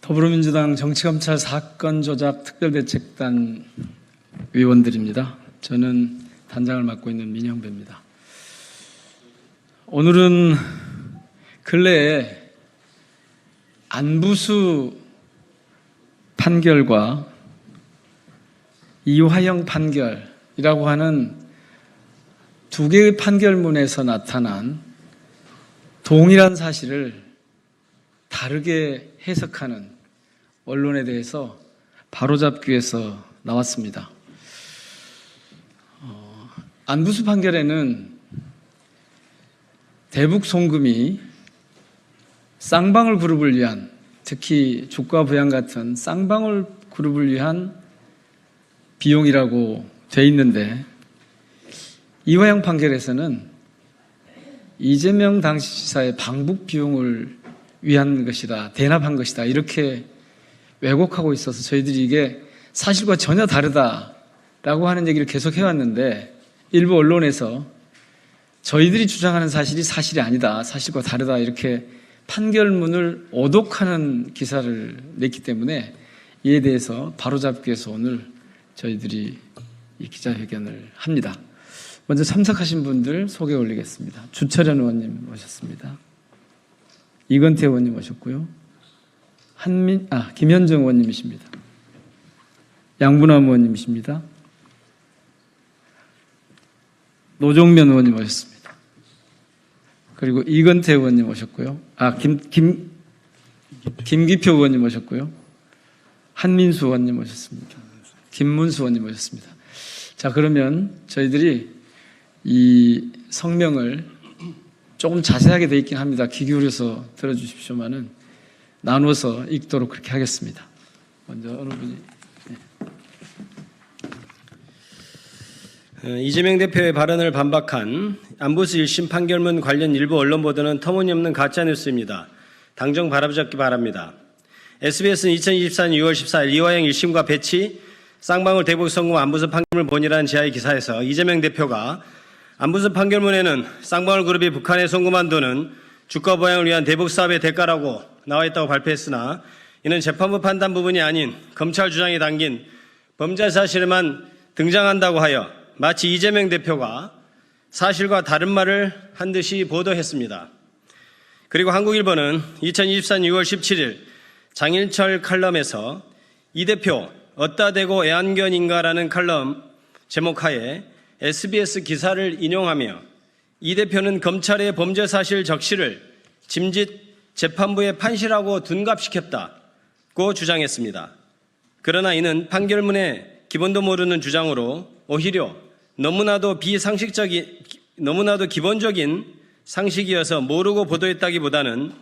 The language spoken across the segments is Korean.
더불어민주당 정치검찰 사건 조작 특별대책단 위원들입니다. 저는 단장을 맡고 있는 민형배입니다. 오늘은 근래에 안부수 판결과 이화영 판결이라고 하는 두 개의 판결문에서 나타난 동일한 사실을 다르게 해석하는 언론에 대해서 바로잡기 위해서 나왔습니다. 안부수 판결에는 대북 송금이 쌍방울 그룹을 위한, 특히 주가 부양 같은 쌍방울 그룹을 위한 비용이라고 돼 있는데, 이화영 판결에서는 이재명 당시지사의 방북 비용을 위한 것이다, 대납한 것이다, 이렇게 왜곡하고 있어서 저희들이 이게 사실과 전혀 다르다라고 하는 얘기를 계속 해왔는데, 일부 언론에서 저희들이 주장하는 사실이 사실이 아니다, 사실과 다르다, 이렇게 판결문을 오독하는 기사를 냈기 때문에 이에 대해서 바로잡기 위해서 오늘 저희들이 이 기자회견을 합니다. 먼저 참석하신 분들 소개 올리겠습니다. 주철현 의원님 모셨습니다. 이건태 의원님 오셨고요. 김현정 의원님이십니다. 양분남 의원님이십니다. 노종면 의원님 오셨습니다. 그리고 이건태 의원님 오셨고요. 김기표 의원님 오셨고요. 한민수 의원님 오셨습니다. 김문수 의원님 오셨습니다. 자, 그러면 저희들이 이 성명을 조금 자세하게 되어 있긴 합니다. 귀 기울여서 들어주십시오만은 나눠서 읽도록 그렇게 하겠습니다. 먼저 어느 분이. 이재명 대표의 발언을 반박한 안부수 1심 판결문 관련 일부 언론 보도는 터무니없는 가짜뉴스입니다. 당정 바로잡기 바랍니다. SBS는 2024년 6월 14일 이화영 1심과 배치 쌍방울 대북 송금 안부수 판결문 본이라는 지하의 기사에서 이재명 대표가 안부수 판결문에는 쌍방울 그룹이 북한에 송금한 돈은 주가 부양을 위한 대북 사업의 대가라고 나와 있다고 발표했으나, 이는 재판부 판단 부분이 아닌 검찰 주장이 담긴 범죄 사실에만 등장한다고 하여 마치 이재명 대표가 사실과 다른 말을 한 듯이 보도했습니다. 그리고 한국일보는 2024년 6월 17일 장일철 칼럼에서 이 대표 어따 대고 애완견인가라는 칼럼 제목하에 SBS 기사를 인용하며 이 대표는 검찰의 범죄 사실 적시를 짐짓 재판부의 판시라고 둔갑시켰다고 주장했습니다. 그러나 이는 판결문의 기본도 모르는 주장으로 오히려 너무나도 기본적인 상식이어서 모르고 보도했다기보다는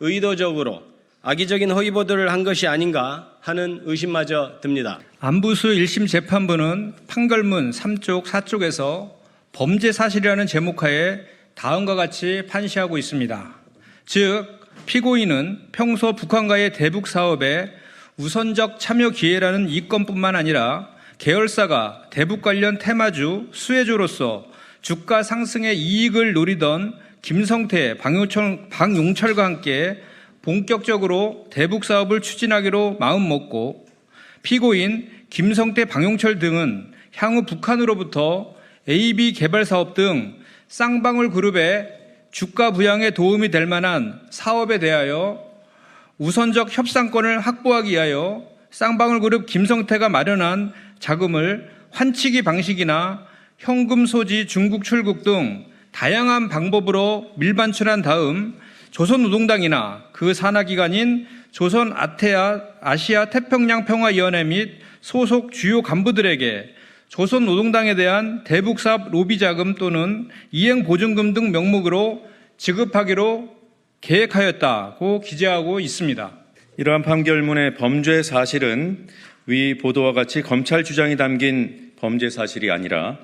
의도적으로 악의적인 허위 보도를 한 것이 아닌가 하는 의심마저 듭니다. 안부수 1심 재판부는 판결문 3쪽, 4쪽에서 범죄 사실이라는 제목하에 다음과 같이 판시하고 있습니다. 즉, 피고인은 평소 북한과의 대북 사업에 우선적 참여 기회라는 이건뿐만 아니라 계열사가 대북 관련 테마주, 수혜주로서 주가 상승의 이익을 노리던 김성태, 방용철과 함께 본격적으로 대북 사업을 추진하기로 마음먹고, 피고인 김성태, 방용철 등은 향후 북한으로부터 AB 개발 사업 등 쌍방울 그룹의 주가 부양에 도움이 될 만한 사업에 대하여 우선적 협상권을 확보하기 위하여 쌍방울 그룹 김성태가 마련한 자금을 환치기 방식이나 현금 소지, 중국 출국 등 다양한 방법으로 밀반출한 다음 조선노동당이나 그 산하기관인 조선아시아 태평양 평화위원회 및 소속 주요 간부들에게 조선노동당에 대한 대북사업 로비자금 또는 이행보증금 등 명목으로 지급하기로 계획하였다고 기재하고 있습니다. 이러한 판결문의 범죄 사실은 위 보도와 같이 검찰 주장이 담긴 범죄 사실이 아니라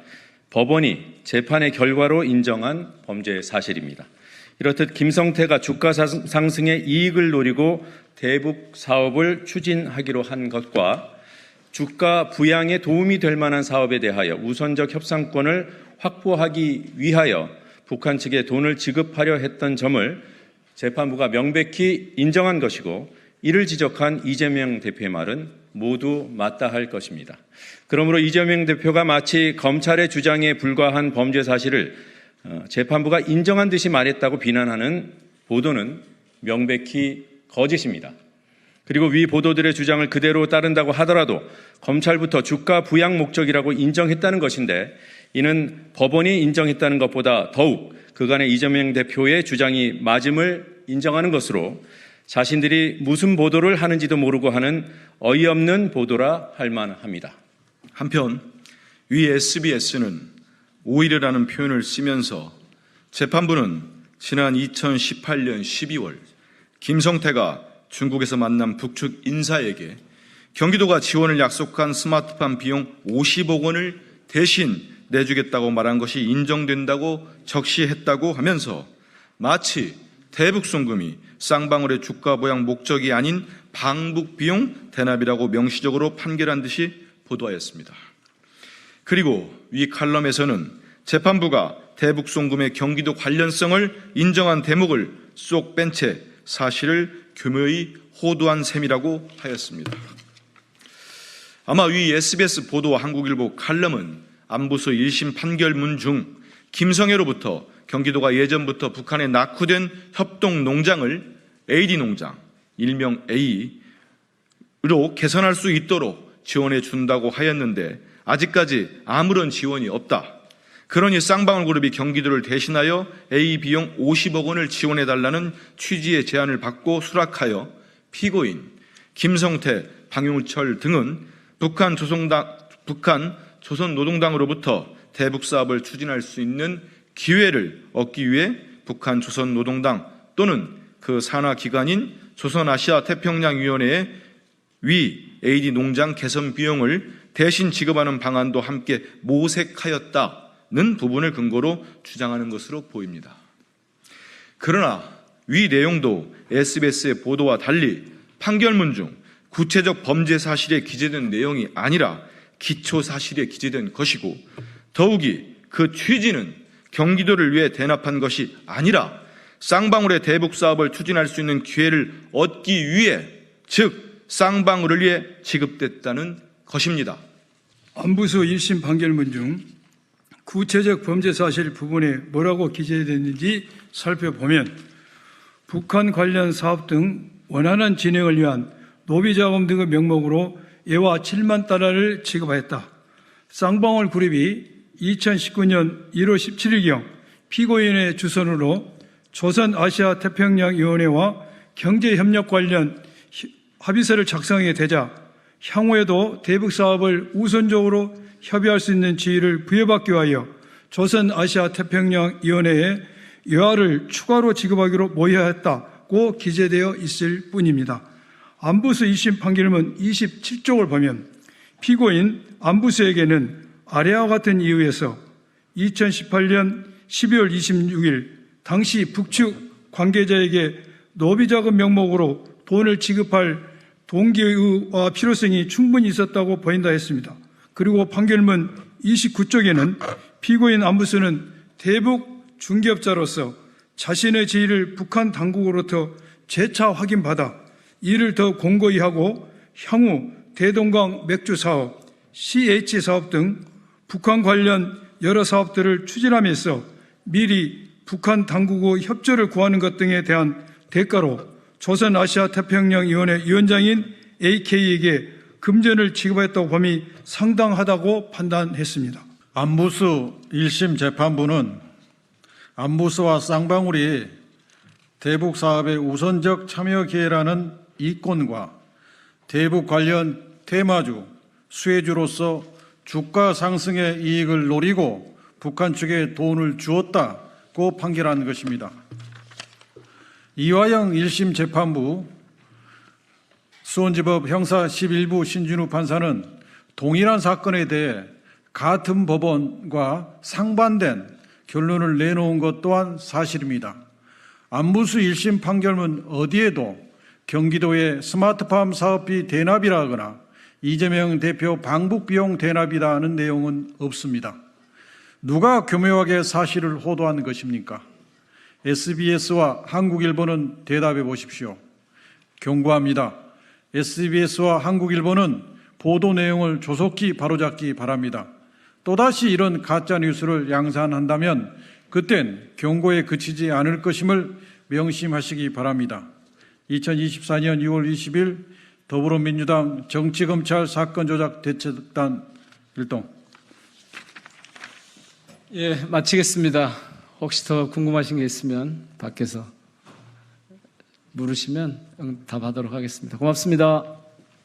법원이 재판의 결과로 인정한 범죄 사실입니다. 이렇듯 김성태가 주가 상승의 이익을 노리고 대북 사업을 추진하기로 한 것과 주가 부양에 도움이 될 만한 사업에 대하여 우선적 협상권을 확보하기 위하여 북한 측에 돈을 지급하려 했던 점을 재판부가 명백히 인정한 것이고, 이를 지적한 이재명 대표의 말은 모두 맞다 할 것입니다. 그러므로 이재명 대표가 마치 검찰의 주장에 불과한 범죄 사실을 재판부가 인정한 듯이 말했다고 비난하는 보도는 명백히 거짓입니다. 그리고 위 보도들의 주장을 그대로 따른다고 하더라도 검찰부터 주가 부양 목적이라고 인정했다는 것인데, 이는 법원이 인정했다는 것보다 더욱 그간의 이재명 대표의 주장이 맞음을 인정하는 것으로 자신들이 무슨 보도를 하는지도 모르고 하는 어이없는 보도라 할 만합니다. 한편 위 SBS는 오히려라는 표현을 쓰면서 재판부는 지난 2018년 12월 김성태가 중국에서 만난 북측 인사에게 경기도가 지원을 약속한 스마트팜 비용 50억 원을 대신 내주겠다고 말한 것이 인정된다고 적시했다고 하면서 마치 대북송금이 쌍방울의 주가 보양 목적이 아닌 방북 비용 대납이라고 명시적으로 판결한 듯이 보도하였습니다. 그리고 위 칼럼에서는 재판부가 대북송금의 경기도 관련성을 인정한 대목을 쏙 뺀 채 사실을 교묘히 호도한 셈이라고 하였습니다. 아마 위 SBS 보도와 한국일보 칼럼은 안보소 1심 판결문 중 김성애로부터 경기도가 예전부터 북한에 낙후된 협동농장을 AD농장, 일명 A로 개선할 수 있도록 지원해 준다고 하였는데 아직까지 아무런 지원이 없다. 그러니 쌍방울그룹이 경기도를 대신하여 A 비용 50억 원을 지원해달라는 취지의 제안을 받고 수락하여 피고인 김성태, 방용철 등은 북한 조선노동당으로부터 대북 사업을 추진할 수 있는 기회를 얻기 위해 북한 조선노동당 또는 그 산하 기관인 조선아시아태평양위원회에 위 AD 농장 개선 비용을 대신 지급하는 방안도 함께 모색하였다는 부분을 근거로 주장하는 것으로 보입니다. 그러나 위 내용도 SBS의 보도와 달리 판결문 중 구체적 범죄 사실에 기재된 내용이 아니라 기초 사실에 기재된 것이고, 더욱이 그 취지는 경기도를 위해 대납한 것이 아니라 쌍방울의 대북 사업을 추진할 수 있는 기회를 얻기 위해, 즉 쌍방울을 위해 지급됐다는 것입니다. 안보소 1심 판결문 중 구체적 범죄 사실 부분에 뭐라고 기재됐는지 살펴보면 북한 관련 사업 등 원활한 진행을 위한 노비자금 등의 명목으로 예와 7만 달러를 지급하였다. 쌍방울 그룹이 2019년 1월 17일경 피고인의 주선으로 조선아시아태평양위원회와 경제협력 관련 합의서를 작성하게 되자 향후에도 대북사업을 우선적으로 협의할 수 있는 지위를 부여받기 위하여 조선아시아태평양위원회에 여하를 추가로 지급하기로 모의하였다고 기재되어 있을 뿐입니다. 안보소 2심 판결문 27쪽을 보면 피고인 안보소에게는 아래와 같은 이유에서 2018년 12월 26일 당시 북측 관계자에게 노비자금 명목으로 돈을 지급할 동기와 필요성이 충분히 있었다고 보인다 했습니다. 그리고 판결문 29쪽에는 피고인 안보소는 대북 중개업자로서 자신의 지위를 북한 당국으로부터 재차 확인받아 이를 더 공고히 하고 향후 대동강 맥주 사업, CH 사업 등 북한 관련 여러 사업들을 추진하면서 미리 북한 당국의 협조를 구하는 것 등에 대한 대가로 조선아시아태평양위원회 위원장인 AK에게 금전을 지급했다고 봄이 상당하다고 판단했습니다. 안보소 1심 재판부는 안보소와 쌍방울이 대북 사업의 우선적 참여 기회라는 이권과 대북 관련 테마주, 수혜주로서 주가 상승의 이익을 노리고 북한 측에 돈을 주었다고 판결한 것입니다. 이화영 1심 재판부 수원지법 형사 11부 신준우 판사는 동일한 사건에 대해 같은 법원과 상반된 결론을 내놓은 것 또한 사실입니다. 안보소 1심 판결문 어디에도 경기도의 스마트팜 사업비 대납이라 하거나 이재명 대표 방북비용 대납이라는 내용은 없습니다. 누가 교묘하게 사실을 호도한 것입니까? SBS와 한국일보는 대답해 보십시오. 경고합니다. SBS와 한국일보는 보도 내용을 조속히 바로잡기 바랍니다. 또다시 이런 가짜 뉴스를 양산한다면 그땐 경고에 그치지 않을 것임을 명심하시기 바랍니다. 2024년 6월 20일 더불어민주당 정치검찰 사건조작 대책단 일동. 예, 마치겠습니다. 혹시 더 궁금하신 게 있으면 밖에서 물으시면 답하도록 하겠습니다. 고맙습니다.